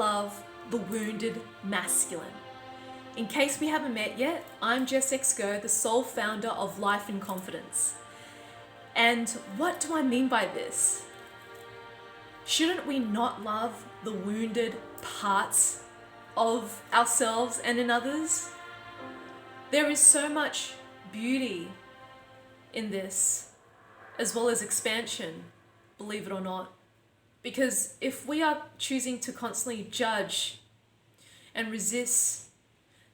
love the wounded masculine. In case we haven't met yet, I'm Jess, the sole founder of Life in Confidence. And what do I mean by this? Shouldn't we not love the wounded parts of ourselves and in others? There is so much beauty in this, as well as expansion, believe it or not. Because if we are choosing to constantly judge and resist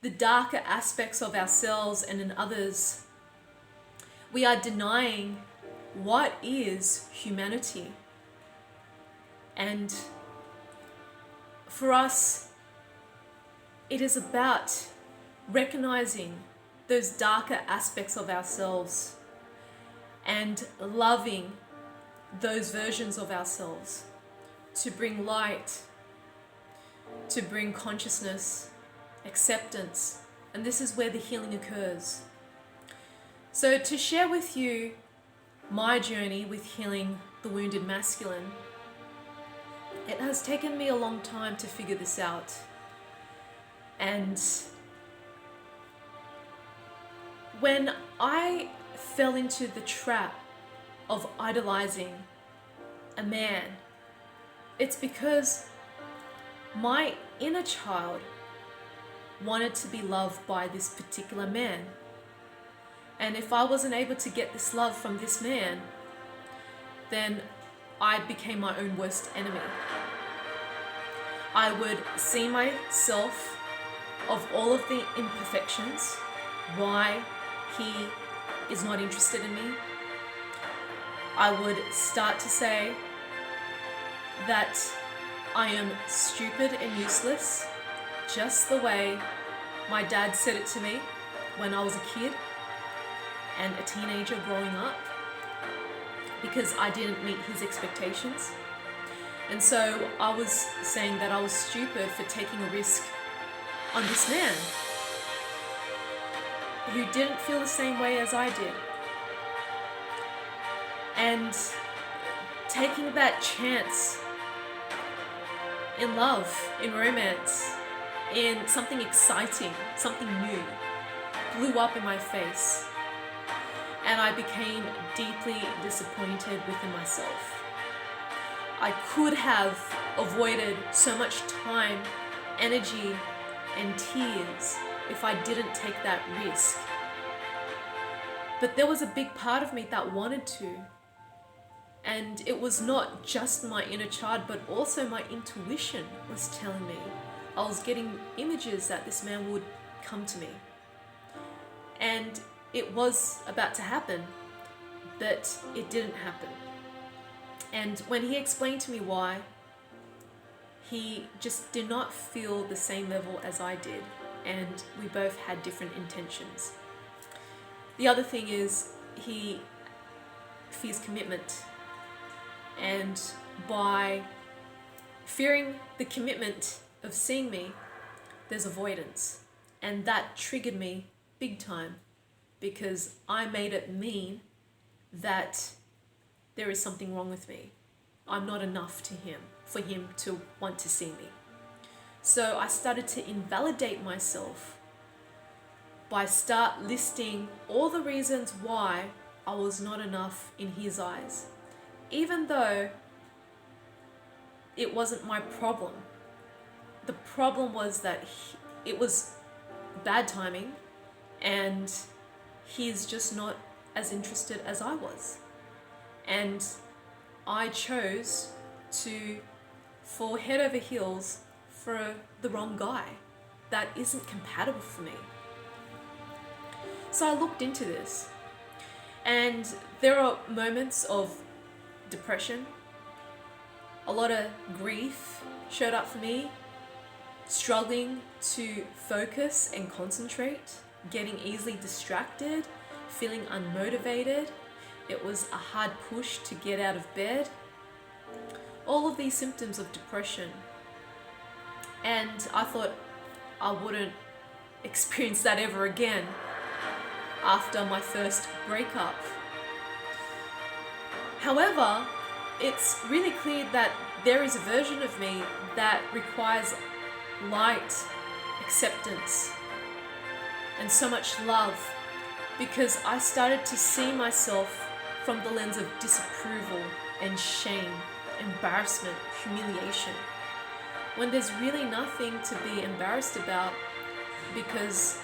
the darker aspects of ourselves and in others, we are denying what is humanity. And for us, it is about recognizing those darker aspects of ourselves and loving those versions of ourselves to bring light, to bring consciousness, acceptance, and this is where the healing occurs. So to share with you my journey with healing the wounded masculine, it has taken me a long time to figure this out. And when I fell into the trap of idolizing a man, it's because my inner child wanted to be loved by this particular man. And if I wasn't able to get this love from this man, then I became my own worst enemy. I would see myself of all of the imperfections, why he is not interested in me. I would start to say that I am stupid and useless, just the way my dad said it to me when I was a kid and a teenager growing up, because I didn't meet his expectations. And so I was saying that I was stupid for taking a risk on this man who didn't feel the same way as I did. And taking that chance in love, in romance, in something exciting, something new, blew up in my face. And I became deeply disappointed within myself. I could have avoided so much time, energy, and tears if I didn't take that risk. But there was a big part of me that wanted to. And it was not just my inner child, but also my intuition was telling me. I was getting images that this man would come to me. And it was about to happen, but it didn't happen. And when he explained to me why, he just did not feel the same level as I did, and we both had different intentions. The other thing is, he fears commitment, and by fearing the commitment of seeing me, there's avoidance, and that triggered me big time, because I made it mean that there is something wrong with me. I'm not enough to him for him to want to see me. So I started to invalidate myself by start listing all the reasons why I was not enough in his eyes, even though it wasn't my problem. The problem was that it was bad timing, and he's just not as interested as I was. And I chose to fall head over heels for the wrong guy that isn't compatible for me. So I looked into this, and there are moments of depression. A lot of grief showed up for me, struggling to focus and concentrate, getting easily distracted, feeling unmotivated. It was a hard push to get out of bed. All of these symptoms of depression. And I thought I wouldn't experience that ever again after my first breakup. However, it's really clear that there is a version of me that requires light, acceptance, and so much love, because I started to see myself from the lens of disapproval and shame, embarrassment, humiliation, when there's really nothing to be embarrassed about, because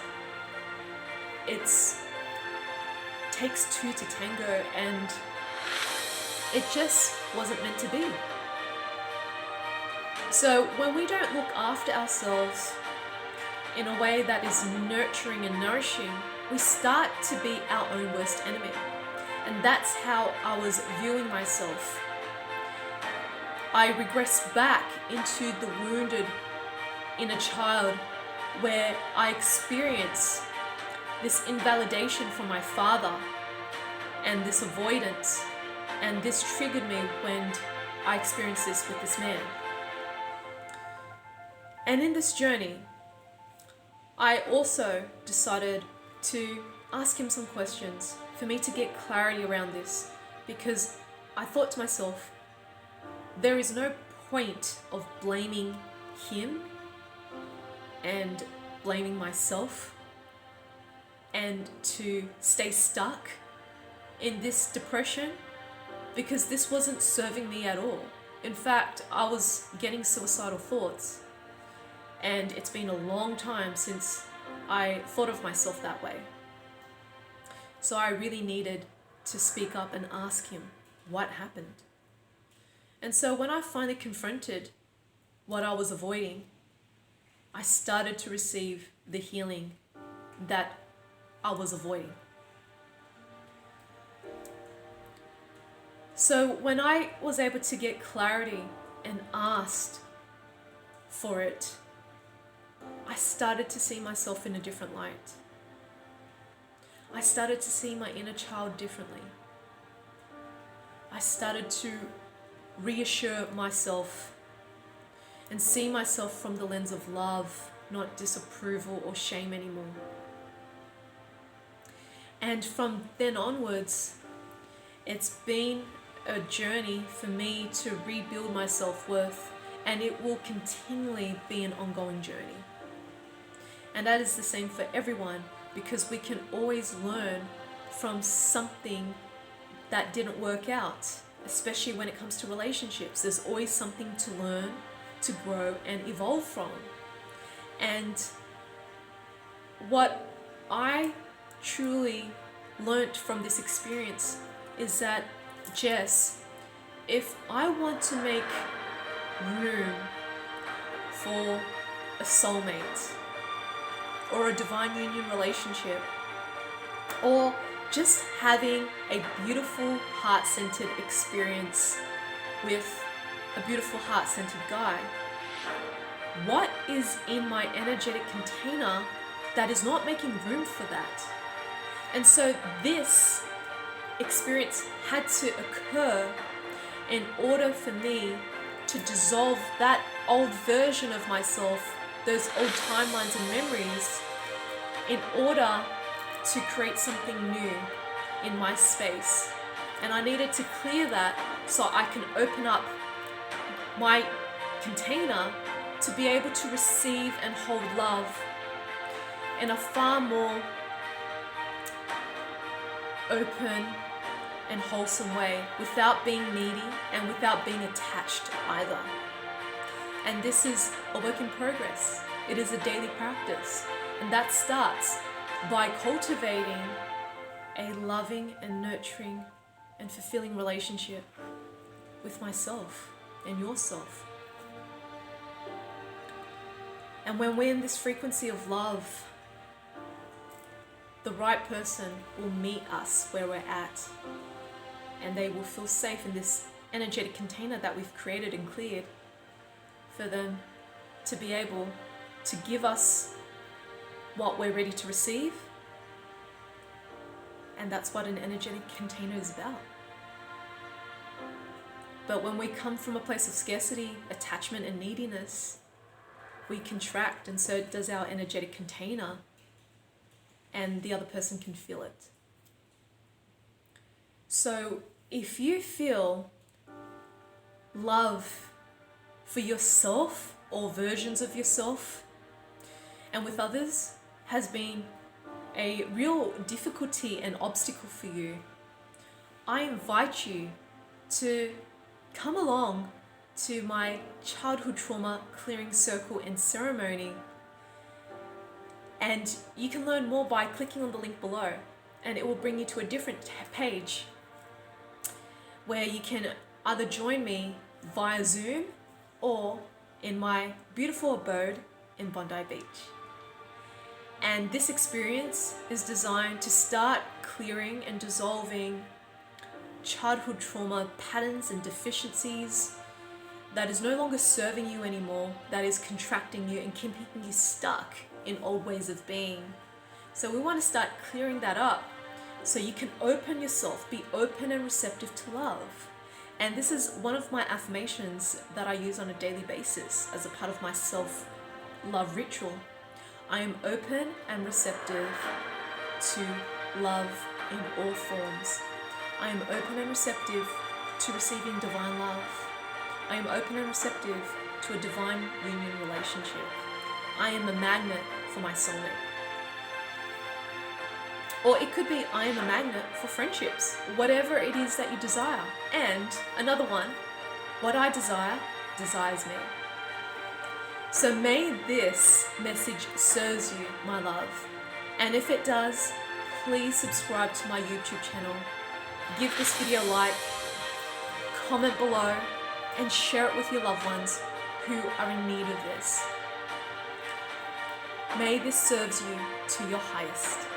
it's takes two to tango, and it just wasn't meant to be. So when we don't look after ourselves in a way that is nurturing and nourishing, we start to be our own worst enemy. And that's how I was viewing myself. I regressed back into the wounded inner child, where I experienced this invalidation from my father and this avoidance, and this triggered me when I experienced this with this man. And in this journey, I also decided to ask him some questions for me to get clarity around this, because I thought to myself, there is no point of blaming him and blaming myself and to stay stuck in this depression, because this wasn't serving me at all. In fact, I was getting suicidal thoughts, and it's been a long time since I thought of myself that way. So I really needed to speak up and ask him what happened. And so when I finally confronted what I was avoiding, I started to receive the healing that I was avoiding. So when I was able to get clarity and asked for it, I started to see myself in a different light. I started to see my inner child differently. I started to reassure myself and see myself from the lens of love, not disapproval or shame anymore. And from then onwards, it's been a journey for me to rebuild my self-worth, and it will continually be an ongoing journey. And that is the same for everyone, because we can always learn from something that didn't work out, especially when it comes to relationships. There's always something to learn, to grow and evolve from. And what I truly learnt from this experience is that, Jess, if I want to make room for a soulmate or a divine union relationship, or just having a beautiful heart-centered experience with a beautiful heart-centered guy, what is in my energetic container that is not making room for that? And so this experience had to occur in order for me to dissolve that old version of myself, those old timelines and memories, in order to create something new in my space. And I needed to clear that so I can open up my container to be able to receive and hold love in a far more open and wholesome way, without being needy and without being attached either. And this is a work in progress. It is a daily practice. And that starts by cultivating a loving and nurturing and fulfilling relationship with myself and yourself. And when we're in this frequency of love, the right person will meet us where we're at, and they will feel safe in this energetic container that we've created and cleared for them to be able to give us what we're ready to receive. And that's what an energetic container is about. But when we come from a place of scarcity, attachment and neediness, we contract, and so does our energetic container, and the other person can feel it. So if you feel love for yourself or versions of yourself and with others has been a real difficulty and obstacle for you, I invite you to come along to my childhood trauma clearing circle and ceremony. And you can learn more by clicking on the link below, and it will bring you to a different page where you can either join me via Zoom or in my beautiful abode in Bondi Beach. And this experience is designed to start clearing and dissolving childhood trauma patterns and deficiencies that is no longer serving you anymore, that is contracting you and keeping you stuck in old ways of being. So we want to start clearing that up so you can open yourself, be open and receptive to love. And this is one of my affirmations that I use on a daily basis as a part of my self-love ritual. I am open and receptive to love in all forms. I am open and receptive to receiving divine love. I am open and receptive to a divine union relationship. I am a magnet for my soulmate. Or it could be I am a magnet for friendships, whatever it is that you desire. And another one, what I desire desires me. So may this message serves you, my love. And if it does, please subscribe to my YouTube channel. Give this video a like, comment below, and share it with your loved ones who are in need of this. May this serve you to your highest.